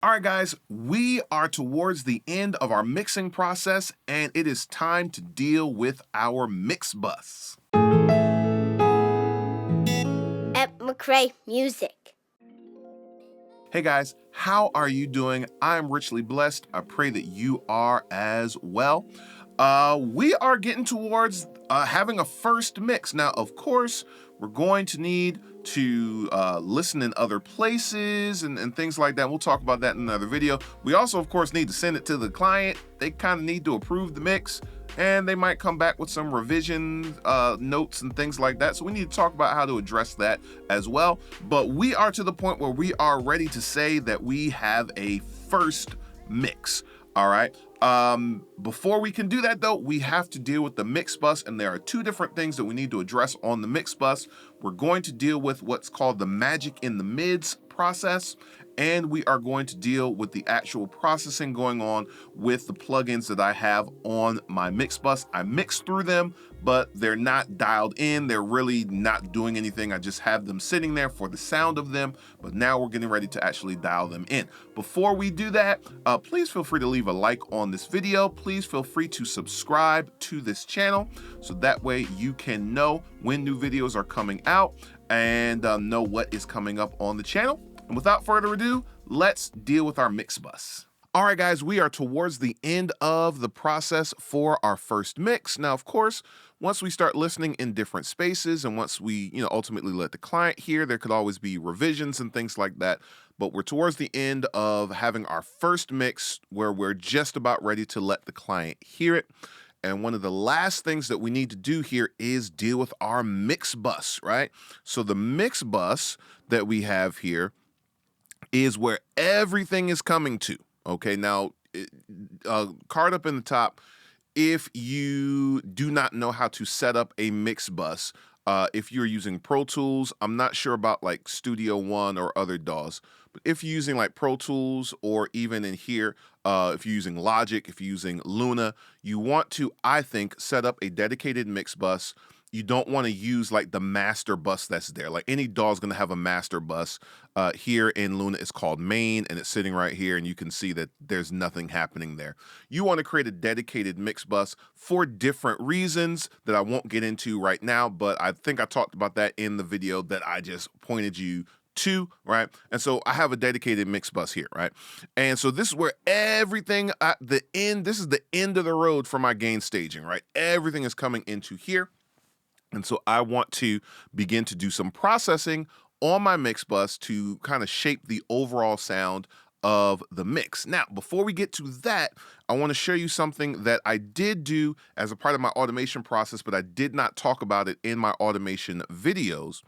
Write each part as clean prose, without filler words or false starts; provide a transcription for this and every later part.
All right, guys, we are towards the end of our mixing process, and it is time to deal with our mix bus. At McRae Music. Hey guys, how are you doing? I'm richly blessed. I pray that you are as well. We are getting towards having a first mix. Now, of course, we're going to need to listen in other places and things like that. We'll talk about that in another video. We also, of course, need to send it to the client. They kind of need to approve the mix, and they might come back with some revision notes and things like that. So we need to talk about how to address that as well. But we are to the point where we are ready to say that we have a first mix. All right. Before we can do that, though, we have to deal with the mix bus, and there are two different things that we need to address on the mix bus. We're going to deal with what's called the magic in the mids process, and we are going to deal with the actual processing going on with the plugins that I have on my mix bus. I mix through them, but they're not dialed in. They're really not doing anything. I just have them sitting there for the sound of them, but now we're getting ready to actually dial them in. Before we do that, please feel free to leave a like on this video. Please feel free to subscribe to this channel so that way you can know when new videos are coming out and know what is coming up on the channel. And without further ado, let's deal with our mix bus. All right, guys, we are towards the end of the process for our first mix. Now, of course, once we start listening in different spaces and once we, ultimately let the client hear, there could always be revisions and things like that. But we're towards the end of having our first mix where we're just about ready to let the client hear it. And one of the last things that we need to do here is deal with our mix bus, right? So the mix bus that we have here is where everything is coming to. Okay, now, card up in the top, if you do not know how to set up a mix bus, if you're using Pro Tools, I'm not sure about like Studio One or other DAWs, but if you're using like Pro Tools or even in here, if you're using Logic, if you're using Luna, you want to, I think, set up a dedicated mix bus. You don't want to use like the master bus that's there. Like any DAW is going to have a master bus. Here in Luna, it's called main, and it's sitting right here, and you can see that there's nothing happening there. You want to create a dedicated mix bus for different reasons that I won't get into right now, but I think I talked about that in the video that I just pointed you to, right? And so I have a dedicated mix bus here, right? And so this is where everything at the end, this is the end of the road for my gain staging, right? Everything is coming into here. And so I want to begin to do some processing on my mix bus to kind of shape the overall sound of the mix. Now, before we get to that, I want to show you something that I did do as a part of my automation process, but I did not talk about it in my automation videos.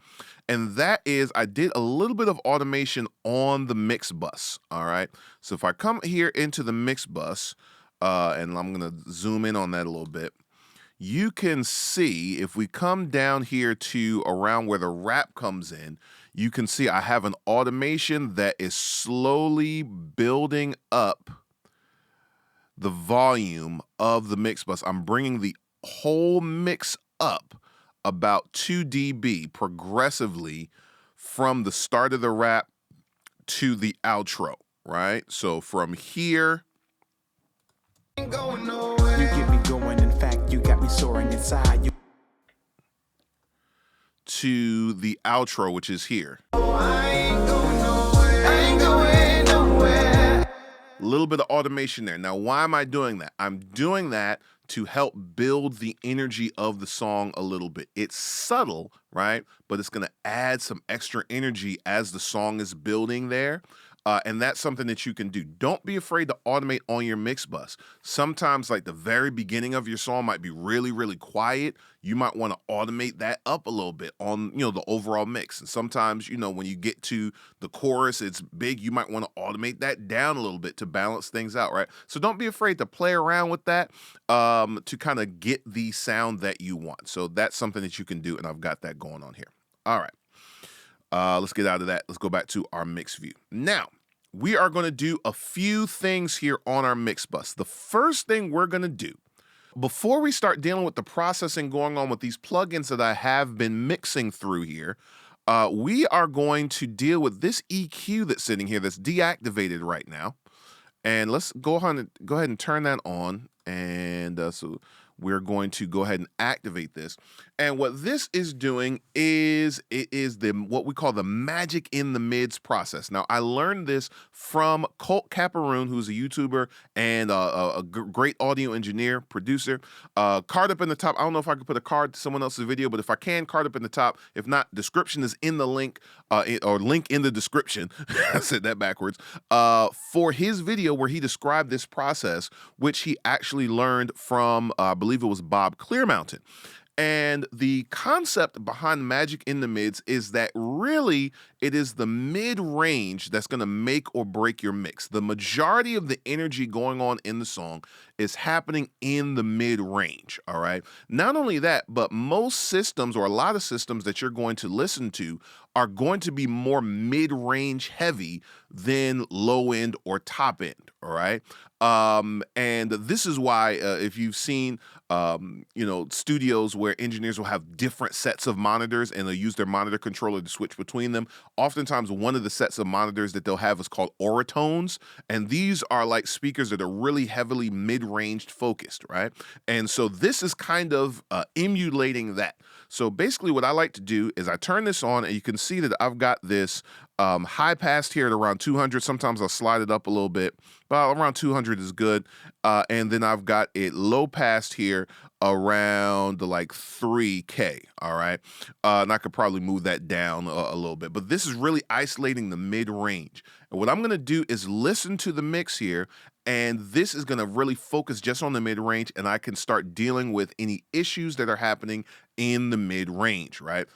And that is I did a little bit of automation on the mix bus, all right? So if I come here into the mix bus, and I'm going to zoom in on that a little bit, you can see if we come down here to around where the wrap comes in, you can see I have an automation that is slowly building up the volume of the mix bus. I'm bringing the whole mix up about 2 dB progressively from the start of the wrap to the outro, right? So from here, You get me going, in fact, you got me soaring inside. To the outro, which is here. I ain't going nowhere. I ain't going nowhere. A little bit of automation there. Now, why am I doing that? I'm doing that to help build the energy of the song a little bit. It's subtle, right? But it's going to add some extra energy as the song is building there. And that's something that you can do. Don't be afraid to automate on your mix bus. Sometimes like the very beginning of your song might be really, really quiet. You might want to automate that up a little bit on, the overall mix. And sometimes, when you get to the chorus, it's big. You might want to automate that down a little bit to balance things out, right? So don't be afraid to play around with that to kind of get the sound that you want. So that's something that you can do. And I've got that going on here. All right. Let's get out of that. Let's go back to our mix view. Now, we are going to do a few things here on our mix bus. The first thing we're going to do, before we start dealing with the processing going on with these plugins that I have been mixing through here, we are going to deal with this EQ that's sitting here that's deactivated right now. And let's go ahead and turn that on. And so we're going to go ahead and activate this. And what this is doing is it is what we call the magic in the mids process. Now, I learned this from Colt Caparoon, who's a YouTuber and a great audio engineer, producer. Card up in the top. I don't know if I could put a card to someone else's video, but if I can, card up in the top. If not, description is in the link or link in the description. I said that backwards. For his video where he described this process, which he actually learned from, I believe it was Bob Clearmountain. And the concept behind magic in the mids is that really it is the mid range that's going to make or break your mix. The majority of the energy going on in the song is happening in the mid range. All right. Not only that, but most systems or a lot of systems that you're going to listen to are going to be more mid range heavy than low end or top end. All right. And this is why if you've seen, studios where engineers will have different sets of monitors and they'll use their monitor controller to switch between them. Oftentimes, one of the sets of monitors that they'll have is called oratones. And these are like speakers that are really heavily mid-ranged focused, right? And so this is kind of emulating that. So basically what I like to do is I turn this on and you can see that I've got this high pass here at around 200. Sometimes I'll slide it up a little bit, but around 200 is good. And then I've got it low passed here around like 3K. All right. And I could probably move that down a little bit, but this is really isolating the mid range. And what I'm going to do is listen to the mix here. And this is going to really focus just on the mid range. And I can start dealing with any issues that are happening in the mid range, right?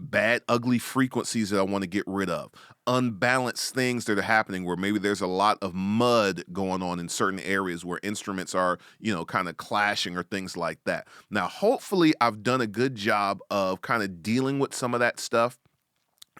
Bad, ugly frequencies that I want to get rid of, unbalanced things that are happening where maybe there's a lot of mud going on in certain areas where instruments are, kind of clashing or things like that. Now, hopefully I've done a good job of kind of dealing with some of that stuff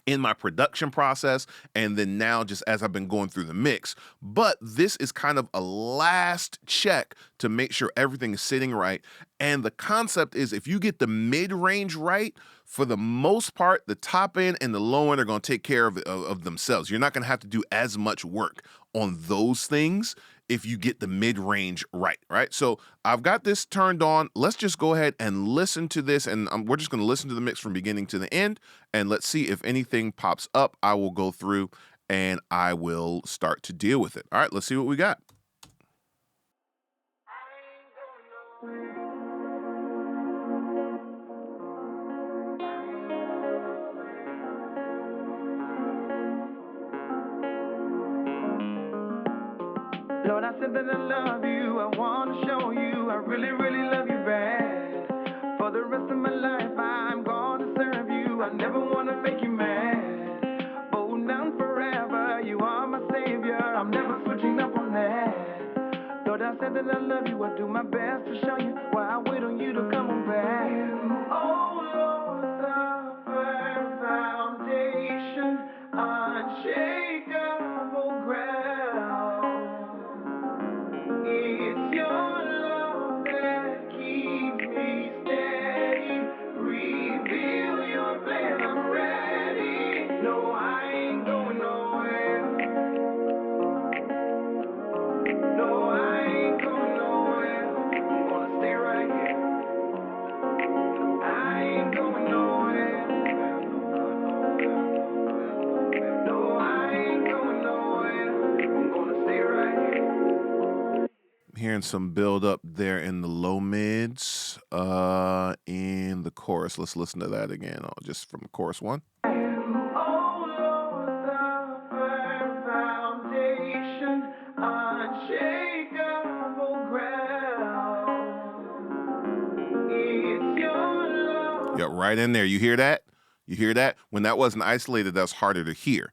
in my production process, and then now just as I've been going through the mix. But this is kind of a last check to make sure everything is sitting right. And the concept is if you get the mid-range right, for the most part, the top end and the low end are going to take care of themselves. You're not going to have to do as much work on those things if you get the mid-range right? So I've got this turned on. Let's just go ahead and listen to this, and we're just going to listen to the mix from beginning to the end, and let's see if anything pops up. I will go through, and I will start to deal with it. All right, let's see what we got. Lord, I said that I love you. I want to show you I really, really love you bad. For the rest of my life, I'm going to serve you. I never want to make you mad. Oh, now and forever, you are my savior. I'm never switching up on that. Lord, I said that I love you. I do my best to show you while I wait on you to come on back. Oh, Lord, the firm foundation, unshakable ground. It's your love that keeps me steady. Reveal your plan, I'm ready. No, I ain't going nowhere. No, I ain't going nowhere. I'm gonna stay right here. I ain't going nowhere. No, I ain't going nowhere. I'm gonna stay right here. Hearing some build up there in the low mids in the chorus. Let's listen to that again, just from the chorus one. Oh Lord, the firm foundation, unshakable ground. It's your love. Yeah, right in there. You hear that? You hear that? When that wasn't isolated, that's harder to hear.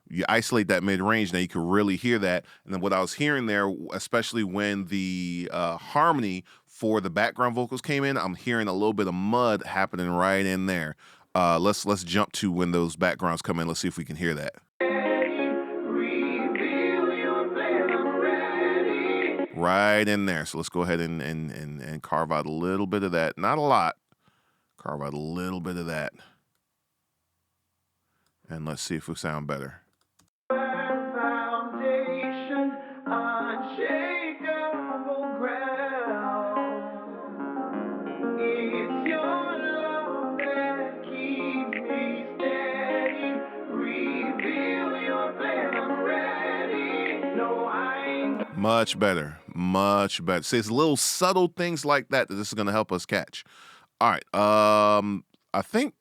You isolate that mid-range, now you can really hear that. And then what I was hearing there, especially when the harmony for the background vocals came in, I'm hearing a little bit of mud happening right in there. Let's jump to when those backgrounds come in. Let's see if we can hear that. Right in there. So let's go ahead and carve out a little bit of that. Not a lot. Carve out a little bit of that. And let's see if we sound better. Foundation, unshakable ground. It's your love that keeps me steady. Reveal your plan, I'm ready. No, I ain't. Much better. Much better. See, it's little subtle things like that that this is going to help us catch. All right. I think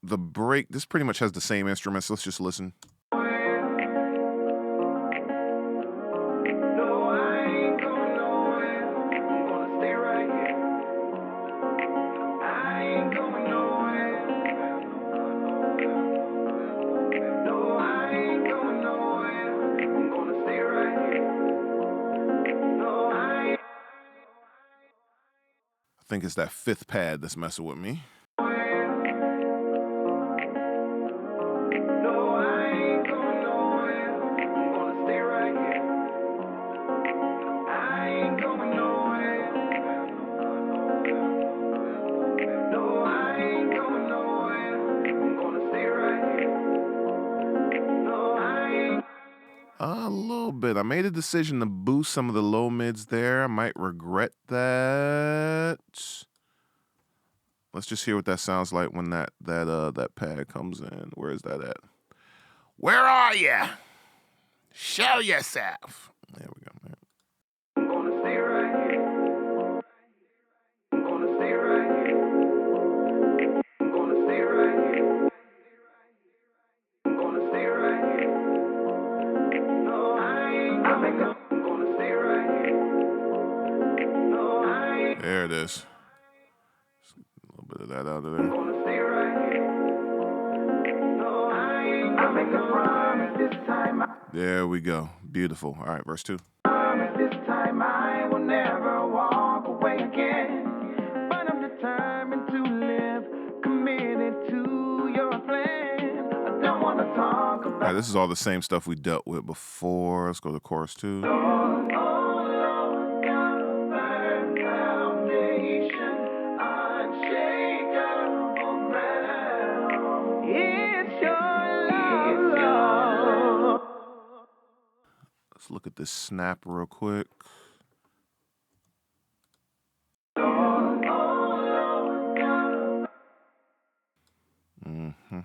the break, this pretty much has the same instruments. Let's just listen. No, I ain't going nowhere. I'm gonna stay right here. I ain't going nowhere. No, I ain't going nowhere. I'm gonna stay right here. No, I ain't. I think it's that fifth pad that's messing with me. No, I ain't going nowhere. I'm gonna stay right here. I ain't going nowhere. No, I ain't going nowhere. I'm gonna stay right here. No, I ain't. A little bit. I made a decision to boost some of the low mids there. I might regret that. Let's just hear what that sounds like when that pad comes in. Where is that at? Where are you? Show yourself. There we go. I'm gonna stay right here. I'm gonna stay right here. I'm gonna stay right here. I'm gonna stay right here. No, I ain't going. I'm gonna stay right here. No, I ain't. There it is. Just a little bit of that out of I'm there. gonna stay right here. No, I ain't. I make a promise this time. There we go. Beautiful. All right, verse 2. Promise this time I will never walk away again. But I'm determined to live, committed to your plan. I don't want to talk All right, about. this is all the same stuff we dealt with before. Let's go to chorus 2. Let's look at this snap real quick. Mm-hmm.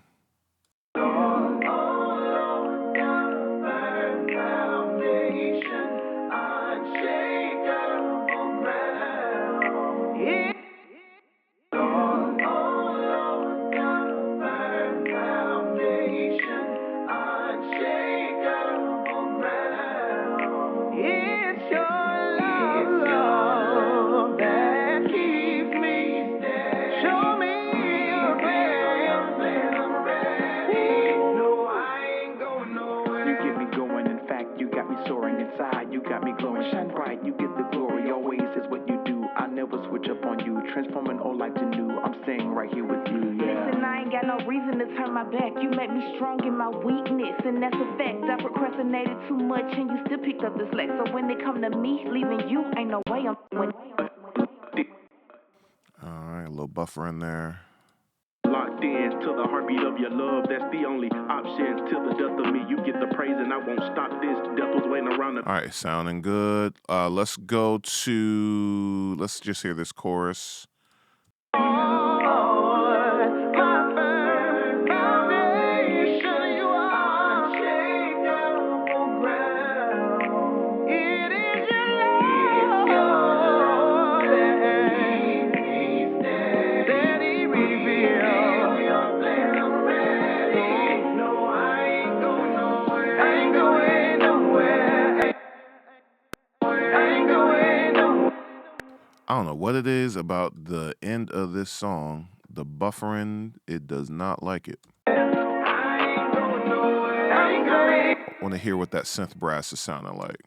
It's your love that keeps me steady. Show me your plan, I'm ready. No, I ain't going nowhere. You get me going, in fact, you got me soaring inside. You got me glowing, shine bright, you get the glory. Always is what you do. I never switch up on you. Transforming old life to new. I'm staying right here with you, yeah. Listen, I ain't got no reason to turn my back. You make me strong in my weakness, and that's a fact. I procrastinated too much, and you still picked up the slack. So when they come to me, leaving you, ain't no way I'm winning. All right, a little buffer in there. Locked in to the heartbeat of your love. That's the only option. Till the death of me, you get the praise, and I won't stop this. Death was waiting around the. All right, sounding good. Let's go to, let's just hear this chorus. I don't know what it is about the end of this song. The buffering, it does not like it. I want to hear what that synth brass is sounding like.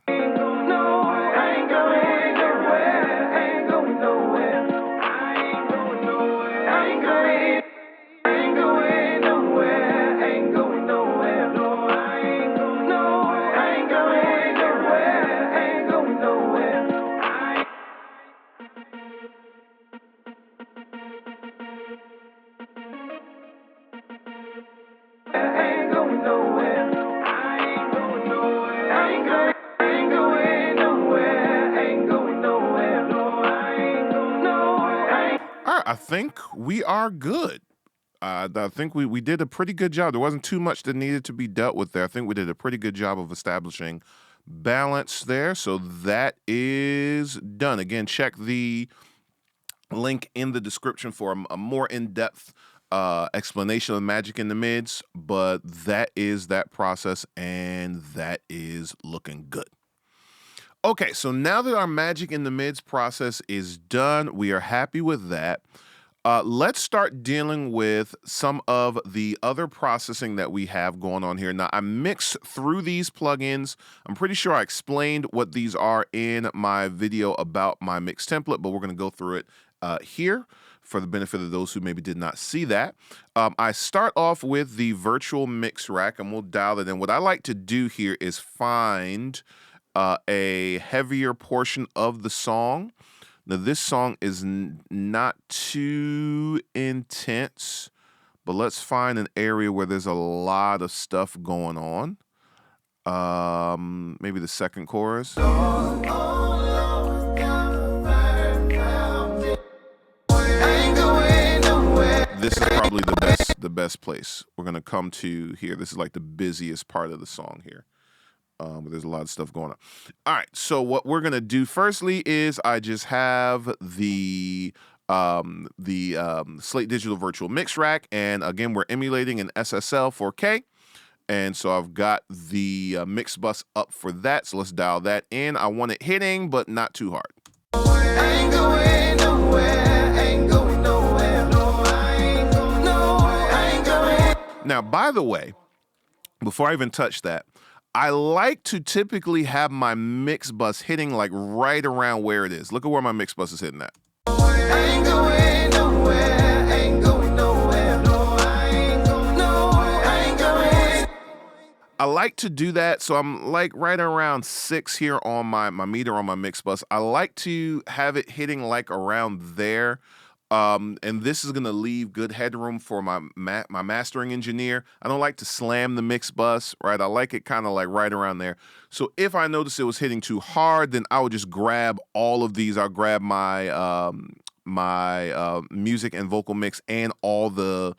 Ain't going I think we are good. I think we did a pretty good job. There wasn't too much that needed to be dealt with there. I think we did a pretty good job of establishing balance there. So that is done. Again, check the link in the description for a more in-depth explanation of magic in the mids. But that is that process, and that is looking good. Okay, so now that our magic in the mids process is done, we are happy with that. Let's start dealing with some of the other processing that we have going on here. Now, I mixed through these plugins. I'm pretty sure I explained what these are in my video about my mix template, but we're going to go through it here for the benefit of those who maybe did not see that. I start off with the virtual mix rack, and we'll dial it in. What I like to do here is find a heavier portion of the song. Now, this song is not too intense, but let's find an area where there's a lot of stuff going on. Maybe the second chorus. This is probably the best place we're gonna come to here. This is like the busiest part of the song here. But there's a lot of stuff going on. All right, so what we're gonna do firstly is I just have the Slate Digital Virtual Mix Rack, and again we're emulating an SSL 4K, and so I've got the mix bus up for that. So let's dial that in. I want it hitting, but not too hard. Ain't going nowhere, ain't going nowhere. No, I ain't going. Now, by the way, before I even touch that, I like to typically have my mix bus hitting like right around where it is. Look at where my mix bus is hitting at. Ain't going nowhere, ain't going nowhere. No, I ain't going. I like to do that, so I'm like right around 6 here on my meter on my mix bus. I like to have it hitting like around there. And this is going to leave good headroom for my mastering engineer. I don't like to slam the mix bus, right? I like it kind of like right around there. So if I notice it was hitting too hard, then I would just grab all of these. I'll grab my music and vocal mix and all the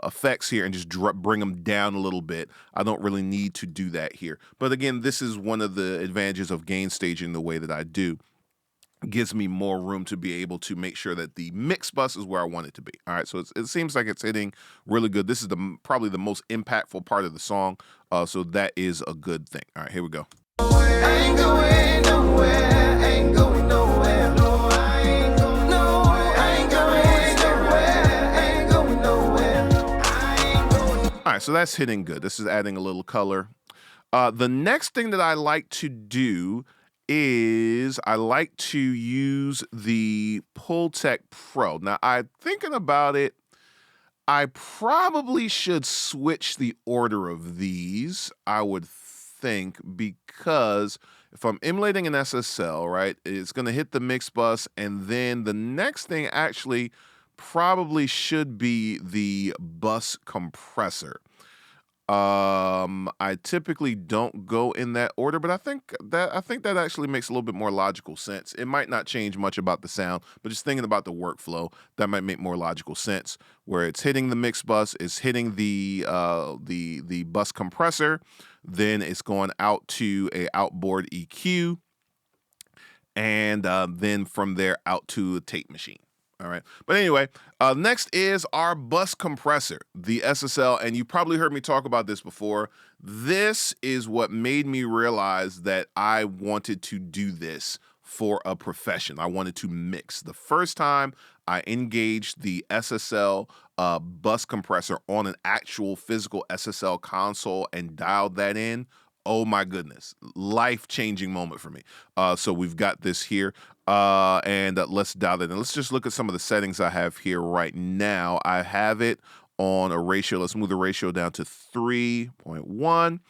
effects here and just bring them down a little bit. I don't really need to do that here. But again, this is one of the advantages of gain staging the way that I do. Gives me more room to be able to make sure that the mix bus is where I want it to be. All right, so it seems like it's hitting really good. This is probably the most impactful part of the song, so that is a good thing. All right, here we go. Ain't going nowhere, ain't going nowhere. No, I ain't going nowhere, ain't going nowhere, ain't going nowhere. All right, so that's hitting good. This is adding a little color. The next thing that I like to do is I like to use the Pultec Pro. Now, I'm thinking about it. I probably should switch the order of these, I would think, because if I'm emulating an SSL, right, it's going to hit the mix bus, and then the next thing actually probably should be the bus compressor. I typically don't go in that order, but I think that actually makes a little bit more logical sense. It might not change much about the sound, but just thinking about the workflow, that might make more logical sense. Where it's hitting the mix bus, it's hitting the bus compressor, then it's going out to a outboard EQ, and then from there out to a tape machine. All right. But anyway, next is our bus compressor, the SSL. And you probably heard me talk about this before. This is what made me realize that I wanted to do this for a profession. I wanted to mix. The first time I engaged the SSL bus compressor on an actual physical SSL console and dialed that in, oh my goodness, life-changing moment for me. So we've got this here, and let's dial it in. Let's just look at some of the settings I have here right now. I have it on a ratio. Let's move the ratio down to 3.1.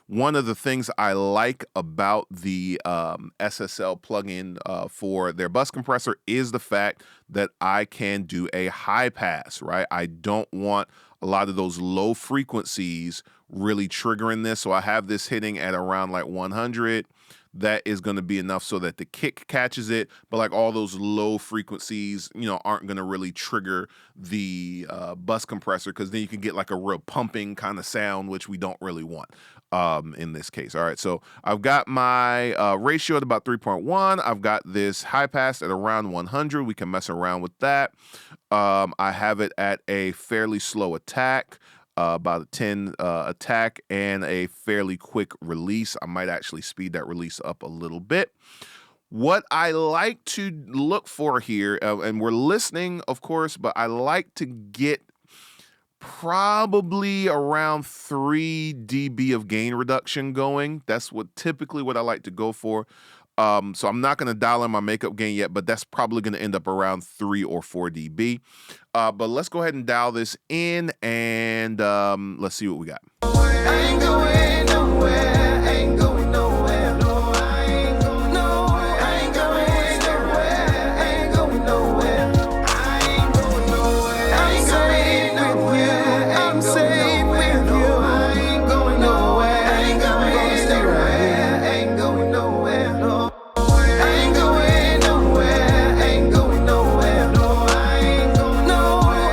One of the things I like about the SSL plugin for their bus compressor is the fact that I can do a high pass, right? I don't want a lot of those low frequencies really triggering this. So I have this hitting at around like 100. That is going to be enough so that the kick catches it, but like all those low frequencies, aren't going to really trigger the bus compressor, because then you can get like a real pumping kind of sound, which we don't really want in this case. All right, so I've got my ratio at about 3.1. I've got this high pass at around 100. We can mess around with that. I have it at a fairly slow attack. About a 10 attack and a fairly quick release. I might actually speed that release up a little bit. What I like to look for here, and we're listening, of course, but I like to get probably around 3 dB of gain reduction going. That's typically what I like to go for. So I'm not going to dial in my makeup gain yet, but that's probably going to end up around 3 or 4 dB. But let's go ahead and dial this in, and let's see what we got. I ain't going nowhere, ain't going nowhere, no, I ain't going nowhere, I ain't going nowhere, ain't going nowhere, I ain't going nowhere, I'm safe with you, I'm safe with you, I ain't going nowhere, I ain't going nowhere, ain't going nowhere, no, I ain't going nowhere, ain't going nowhere, no, I ain't going nowhere,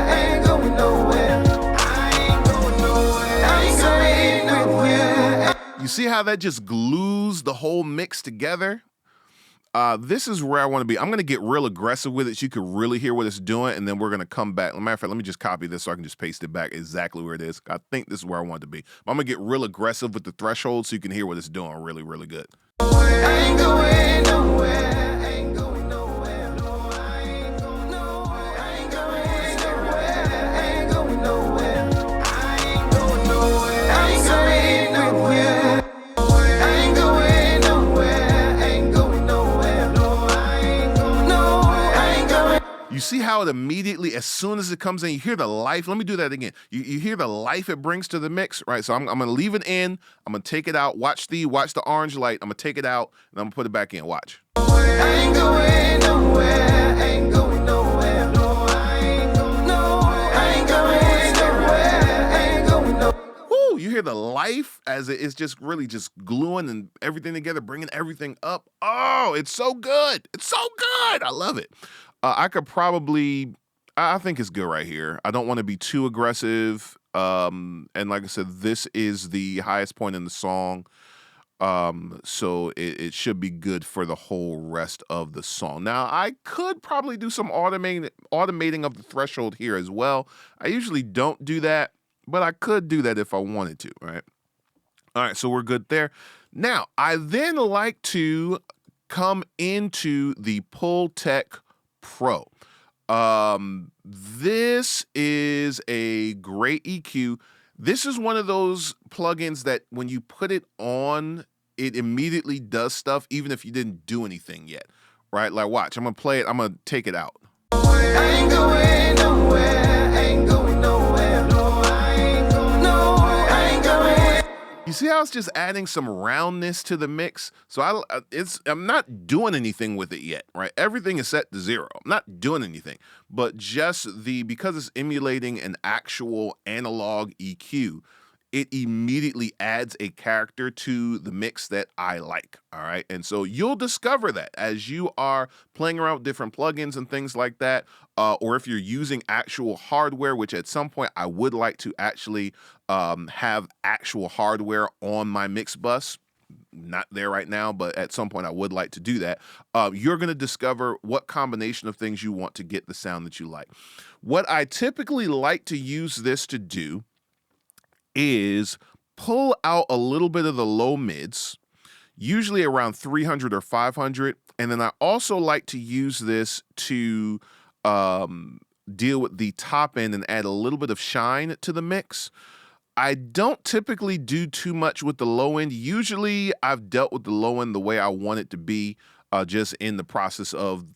I ain't going nowhere, ain't going nowhere. You see how that just glues the whole mix together? This is where I want to be. I'm going to get real aggressive with it so you can really hear what it's doing, and then we're going to come back. As a matter of fact, let me just copy this so I can just paste it back exactly where it is. I think this is where I want it to be. But I'm going to get real aggressive with the threshold so you can hear what it's doing really, really good. I ain't going nowhere, ain't going nowhere, no, I ain't going nowhere, I ain't going nowhere, ain't going nowhere, I ain't going nowhere, I'm safe with you. I ain't going nowhere, ain't going nowhere, no, I ain't going nowhere, I ain't going. You see how it immediately, as soon as it comes in, you hear the life. Let me do that again. You hear the life it brings to the mix, right? So I'm going to leave it in. I'm going to take it out. Watch the orange light. I'm going to take it out, and I'm going to put it back in. Watch. I ain't going nowhere, ain't going nowhere, no, I ain't going nowhere, I ain't going nowhere, ain't going nowhere. Woo, you hear the life as it is just really just gluing and everything together, bringing everything up. Oh, it's so good. It's so good. I love it. I think it's good right here. I don't want to be too aggressive. And like I said, this is the highest point in the song. So it should be good for the whole rest of the song. Now, I could probably do some automating of the threshold here as well. I usually don't do that, but I could do that if I wanted to, right? All right, so we're good there. Now, I then like to come into the Pultec Pro. This is a great EQ. This is one of those plugins that when you put it on, it immediately does stuff, even if you didn't do anything yet, right? Like, watch, I'm going to play it. I'm going to take it out. I ain't going nowhere, ain't going nowhere, no, I ain't going nowhere, I ain't going. You see how it's just adding some roundness to the mix? So I'm not doing anything with it yet, right? Everything is set to 0. I'm not doing anything, but just because it's emulating an actual analog EQ, it immediately adds a character to the mix that I like, all right? And so you'll discover that as you are playing around with different plugins and things like that, or if you're using actual hardware, which at some point I would like to actually have actual hardware on my mix bus. Not there right now, but at some point I would like to do that. You're going to discover what combination of things you want to get the sound that you like. What I typically like to use this to do is pull out a little bit of the low mids, usually around 300 or 500. And then I also like to use this to deal with the top end and add a little bit of shine to the mix. I don't typically do too much with the low end. Usually I've dealt with the low end the way I want it to be, just in the process of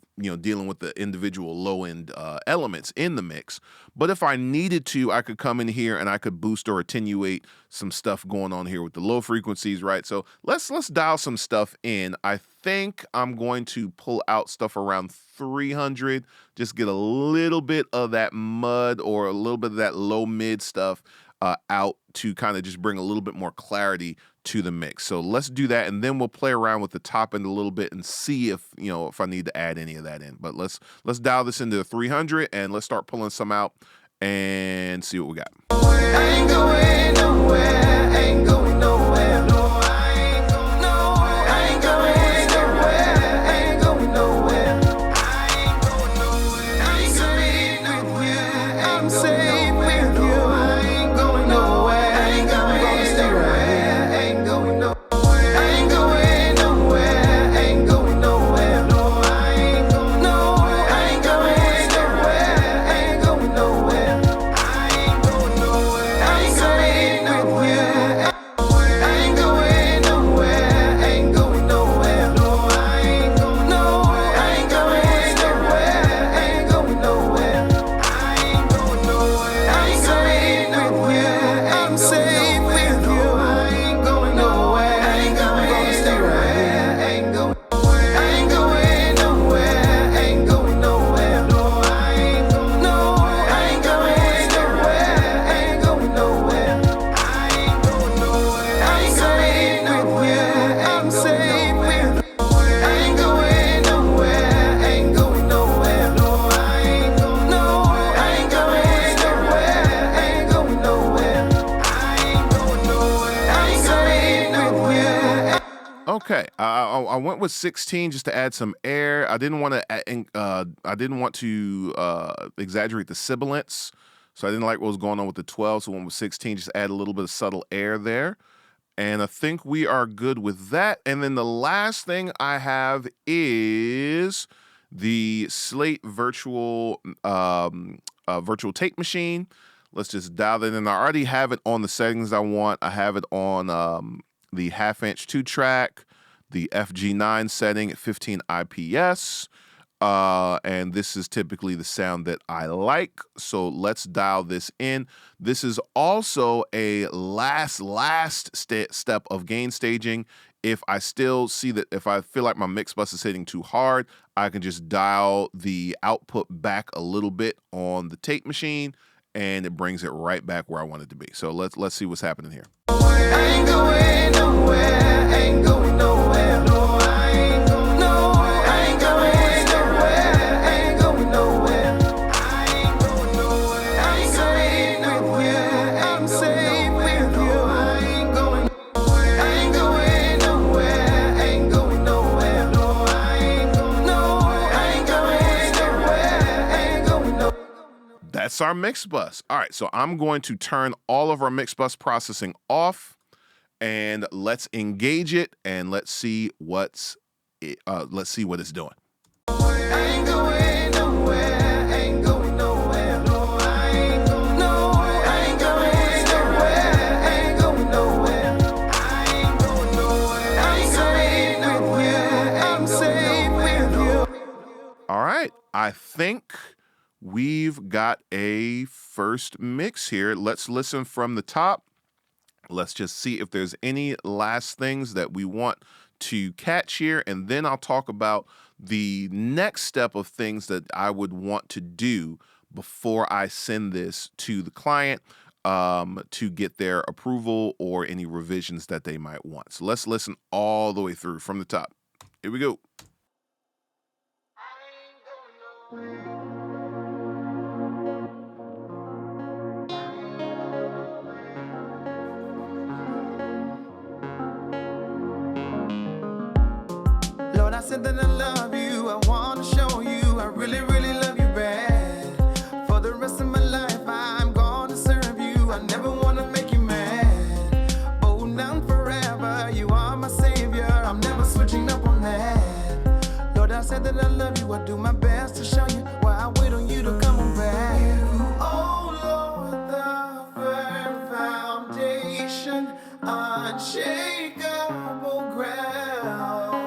dealing with the individual low end elements in the mix. But if I needed to, I could come in here and I could boost or attenuate some stuff going on here with the low frequencies, right? So let's dial some stuff in. I think I'm going to pull out stuff around 300, just get a little bit of that mud or a little bit of that low mid stuff out to kind of just bring a little bit more clarity to the mix. So let's do that, and then we'll play around with the top end a little bit and see if if I need to add any of that in. But let's dial this into 300 and let's start pulling some out and see what we got. I ain't going nowhere, ain't going nowhere, no, I ain't going nowhere, I ain't going nowhere, ain't going nowhere, I ain't going nowhere, I ain't safe with you, I'm safe with you, I ain't going nowhere, I ain't going stay right, ain't going nowhere, I ain't going nowhere, ain't going nowhere, no, I ain't going nowhere, I ain't going nowhere, ain't going nowhere. Okay, I went with 16 just to add some air. I didn't want to exaggerate the sibilance, so I didn't like what was going on with the 12. So I went with 16, just add a little bit of subtle air there, and I think we are good with that. And then the last thing I have is the Slate virtual tape machine. Let's just dial that in. I already have it on the settings I want. I have it on the half-inch 2-track, the FG9 setting at 15 IPS, and this is typically the sound that I like, so let's dial this in. This is also a last step of gain staging. If I still see that, if I feel like my mix bus is hitting too hard, I can just dial the output back a little bit on the tape machine, and it brings it right back where I want it to be. So let's see what's happening here. I ain't going nowhere, ain't going nowhere, no, I ain't going nowhere, I ain't going nowhere, ain't going nowhere, I ain't going nowhere, I ain't safe with you, I'm safe with you, I ain't going nowhere, I ain't going nowhere, ain't going nowhere, no, I ain't going nowhere, I ain't going nowhere, ain't going nowhere. That's our mix bus. All right, so I'm going to turn all of our mix bus processing off, and let's engage it, and let's see what it's doing. I ain't going nowhere, ain't going nowhere, no, I ain't going nowhere, I ain't going nowhere, ain't going nowhere, I ain't going nowhere, I ain't safe with you, I'm safe with you. All right, I think we've got a first mix here. Let's listen from the top. Let's just see if there's any last things that we want to catch here, and then I'll talk about the next step of things that I would want to do before I send this to the client to get their approval or any revisions that they might want. So let's listen all the way through from the top. Here we go. Lord, I said that I love you, I want to show you, I really, really love you bad. For the rest of my life, I'm gonna serve you, I never want to make you mad. Oh, now and forever, you are my savior, I'm never switching up on that. Lord, I said that I love you, I do my best to show you, while I wait on you to come on back. Oh, Lord, the firm foundation, unshakable ground.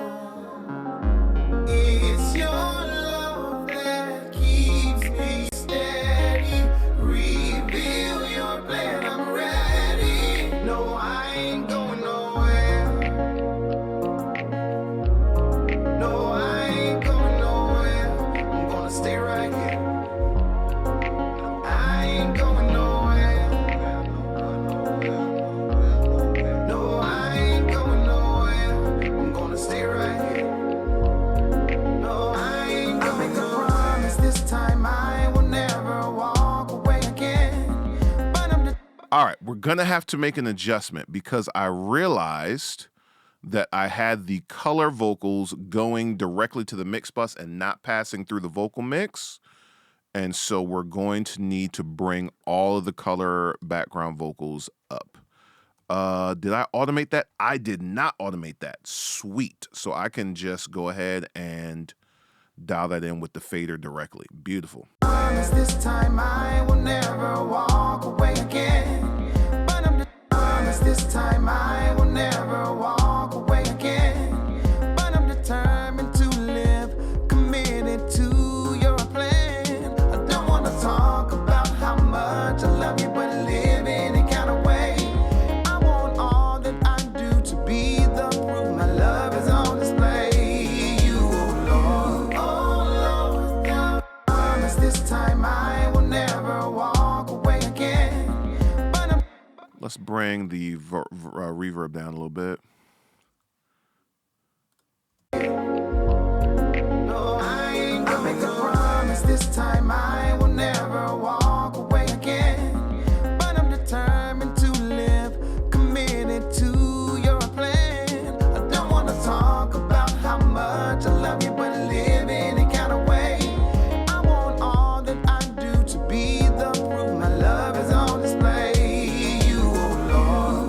It's your love that keeps me steady. Reveal your plan, I'm ready. No, I ain't going nowhere. we're gonna have to make an adjustment because I realized that I had the color vocals going directly to the mix bus and not passing through the vocal mix. And so we're going to need to bring all of the color background vocals up. Did I automate that? I did not automate that. Sweet. So I can just go ahead and dial that in with the fader directly. Beautiful. This time I will never walk away again. But I'm this time I will never walk away again. But I'm determined to live, committed to your plan. I don't want to talk about how much I love you, but live in any kind of way. I want all that I do to be the proof my love is on display. You, oh Lord, God, promise this time I will never walk away again. But I'm Let's bring the reverb down a little bit. no, I make a promise this time I will never walk away again. But I'm determined to live, committed to your plan. I don't want to talk about how much I love you, but live any kind of way. I want all that I do to be the proof my love is on display. You,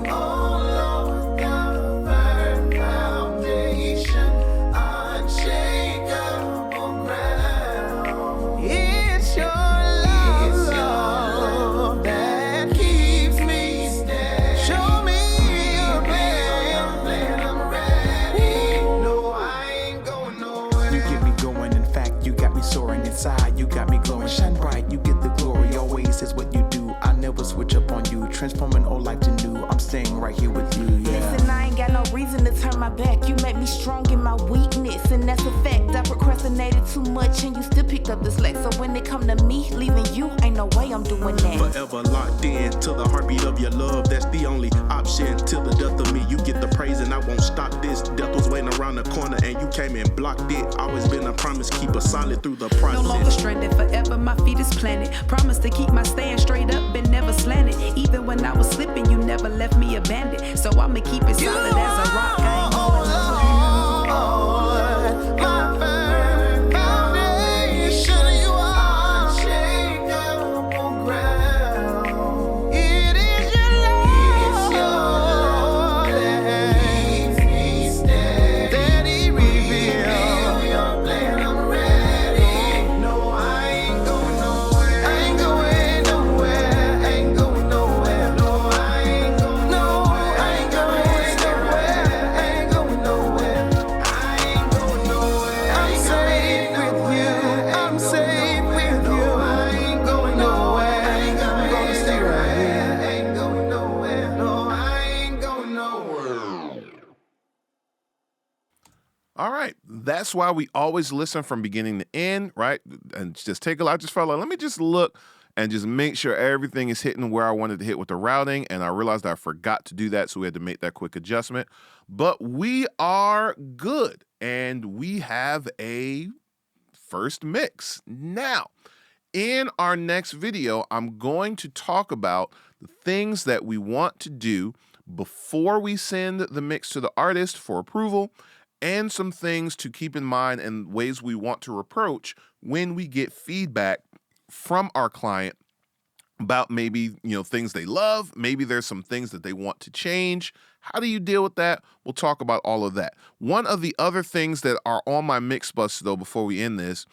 oh Lord, the firm foundation, unshakable ground. It's your love that keeps me steady. Show me your plan, I'm ready. No, I ain't going nowhere. You get me going, in fact, you got me soaring inside. You got me glowing, shine bright, you get the glory. Always is what you do. I never switch up on you. Transforming old life to new. I'm staying right here with you, yeah. Listen, I ain't got no reason to turn my back. You make me strong in my weakness, and that's a fact. I procrastinated too much, and you still picked up the slack. So when it come to me leaving you, ain't no way I'm doing that. Forever locked in to the heartbeat of your love. That's the only option till the death of me. You get the praise and I won't stop this. Death was waiting around the corner and you came and blocked it. Always been a promise, keep us solid through the process. No longer stranded, forever my feet is planted. Promise to keep my stand straight up and never slanted. Even when I was slipping, you never left me abandoned. So I'ma keep it solid as a rock. I ain't going nowhere. My firm foundation, you are unshakable ground. It is your love that keeps me steady. Reveal your plan, I'm ready. No, I ain't going nowhere. I ain't going nowhere. I ain't going nowhere. No, I ain't going nowhere. I ain't going nowhere. I ain't going nowhere. I ain't going nowhere. I'm safe with you. I'm safe with you. I ain't going nowhere. I'm gonna stay right here. I ain't going nowhere. No, I ain't going nowhere. All right. That's why we always listen from beginning to end, right? And just take a lot. I just felt like, let me just look and just make sure everything is hitting where I wanted to hit with the routing. And I realized I forgot to do that. So we had to make that quick adjustment. But we are good. And we have a first mix. Now, in our next video, I'm going to talk about the things that we want to do before we send the mix to the artist for approval, and some things to keep in mind and ways we want to approach when we get feedback from our client about maybe, things they love. Maybe there's some things that they want to change. How do you deal with that? We'll talk about all of that. One of the other things that are on my mix bus, though, before we end this,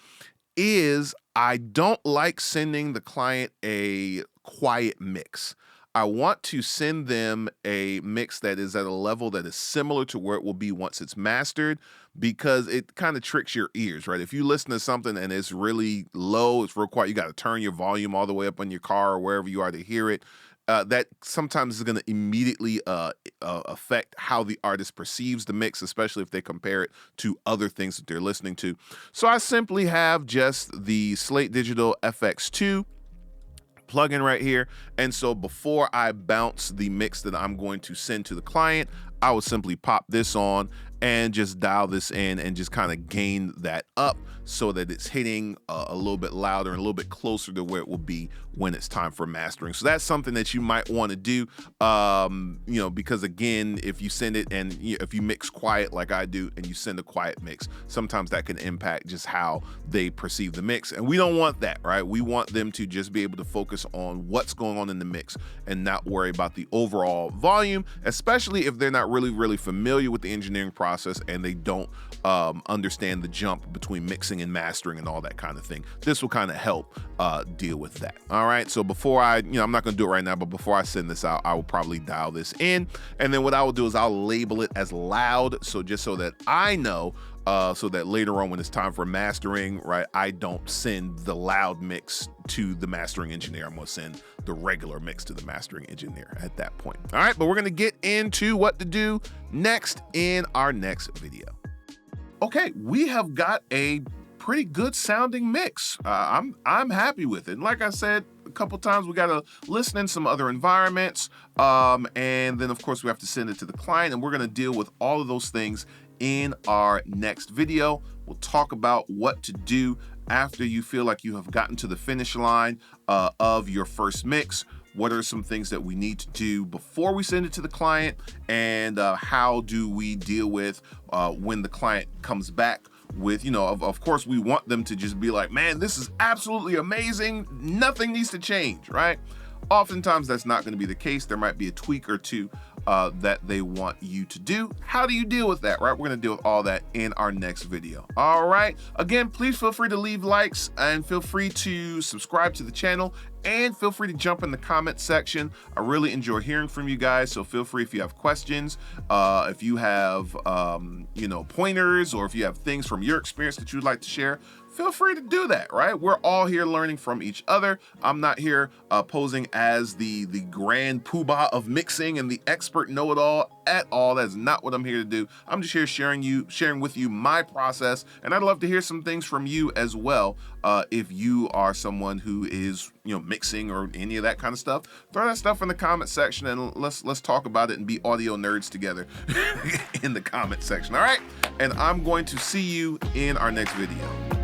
is I don't like sending the client a quiet mix. I want to send them a mix that is at a level that is similar to where it will be once it's mastered, because it kind of tricks your ears, right? If you listen to something and it's really low, it's real quiet, you got to turn your volume all the way up on your car or wherever you are to hear it. That sometimes is going to immediately affect how the artist perceives the mix, especially if they compare it to other things that they're listening to. So I simply have just the Slate Digital FX2 plugin right here. And so before I bounce the mix that I'm going to send to the client, I would simply pop this on and just dial this in and just kind of gain that up so that it's hitting a little bit louder and a little bit closer to where it will be when it's time for mastering. So that's something that you might want to do, because again, if you send it and if you mix quiet like I do and you send a quiet mix, sometimes that can impact just how they perceive the mix. And we don't want that, right? We want them to just be able to focus on what's going on in the mix and not worry about the overall volume, especially if they're not really familiar with the engineering process and they don't understand the jump between mixing and mastering and all that kind of thing. This will kind of help deal with that. All right, so before I'm not going to do it right now, but before I send this out, I will probably dial this in, and then what I will do is I'll label it as loud, so just so that I know, so that later on when it's time for mastering, right, I don't send the loud mix to the mastering engineer. I'm going to send the regular mix to the mastering engineer at that point. All right, but we're going to get into what to do next in our next video. Okay, we have got a pretty good sounding mix. I'm happy with it. And like I said a couple times, we got to listen in some other environments, and then of course we have to send it to the client, and we're going to deal with all of those things in our next video. We'll talk about what to do after you feel like you have gotten to the finish line of your first mix. What are some things that we need to do before we send it to the client, and how do we deal with when the client comes back with, of course, we want them to just be like, man, this is absolutely amazing. Nothing needs to change, right? Oftentimes that's not going to be the case. There might be a tweak or two that they want you to do. How do you deal with that, right? We're going to deal with all that in our next video. All right. Again, please feel free to leave likes and feel free to subscribe to the channel, and feel free to jump in the comment section. I really enjoy hearing from you guys, so feel free if you have questions, if you have, pointers, or if you have things from your experience that you'd like to share, feel free to do that, right? We're all here learning from each other. I'm not here posing as the grand poobah of mixing and the expert know-it-all at all. That's not what I'm here to do. I'm just here sharing with you my process, and I'd love to hear some things from you as well. If you are someone who is, mixing or any of that kind of stuff, throw that stuff in the comment section and let's talk about it and be audio nerds together in the comment section. All right. And I'm going to see you in our next video.